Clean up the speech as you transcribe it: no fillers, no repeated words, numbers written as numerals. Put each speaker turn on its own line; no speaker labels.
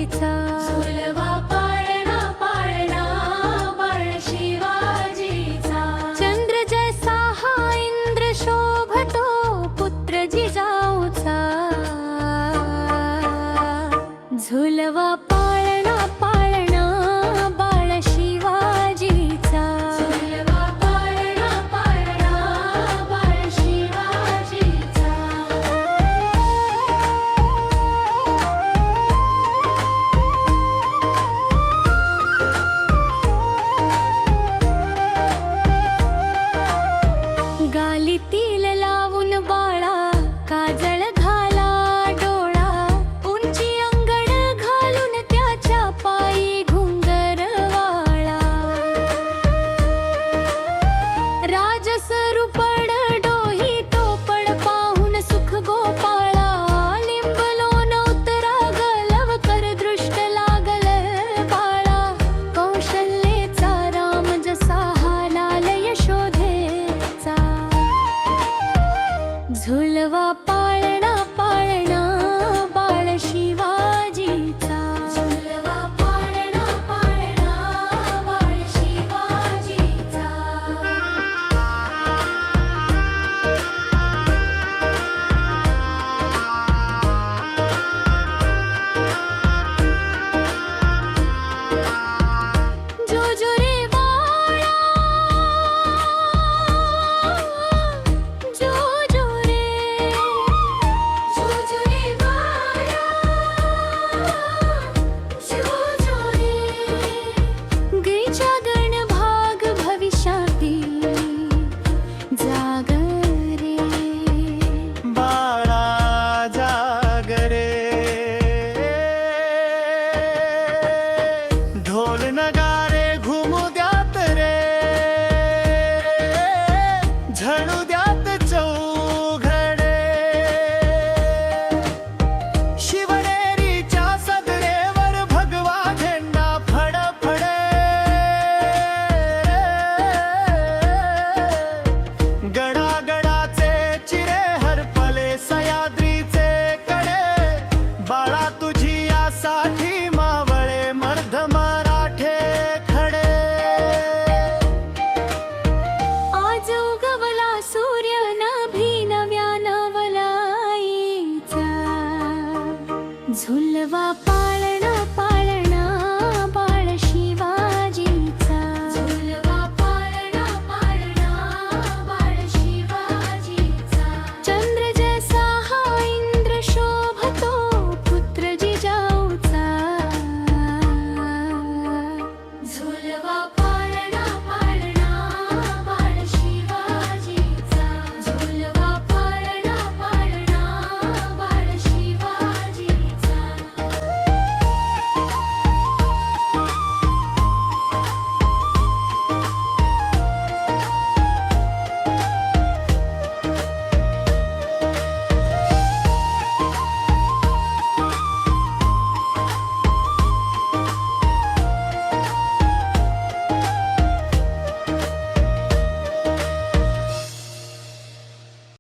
शिवाजीचा
झुलवा पाळणा पाळणा बाळ शिवाजीचा
चंद्र जैसा हा इंद्र शोभतो पुत्र जिजाऊचा झुलवा पाळणा पाळणा बाळ शिवाजीचा
झुलवा पाळणा पाळणा बाळ शिवाजीचा
गालीतील लावून बाळा काजळ घाला डोळा उंची अंगड घालून त्याच्या पायी घुंगर वाळा राजसरूपड डोही तोपड पाहून सुख गोपाळा लिंबलो नवतरा गलव कर दृष्ट लागल बाळा कौशल्येचा राम जसा हा लाल यशोधेचा झुलवा पाळणा पाळणा बाळ शिवाजीचा
झुलवा पाळणा पाळणा बाळ शिवाजीचा
जो जो रे बाळा जो जो रे
झुलरे बाळा झुलरे
गैच्या गण भाग भविष्याती जाग रे
बाळा जाग रे ढोल नगारे घुमू द्यात रे झळू द्यात चौघडे शिवनेरीच्या सदरेवर भगवा झेंडा फडफडे गडागडाचे चिरे हरपले सह्याद्रीचे कडे बाळा तुझी यासाठी मावळे मर्द मराठे खडे
आज उगवला सूर्य नभी नव्या नवलाईचा झुलवा पाळ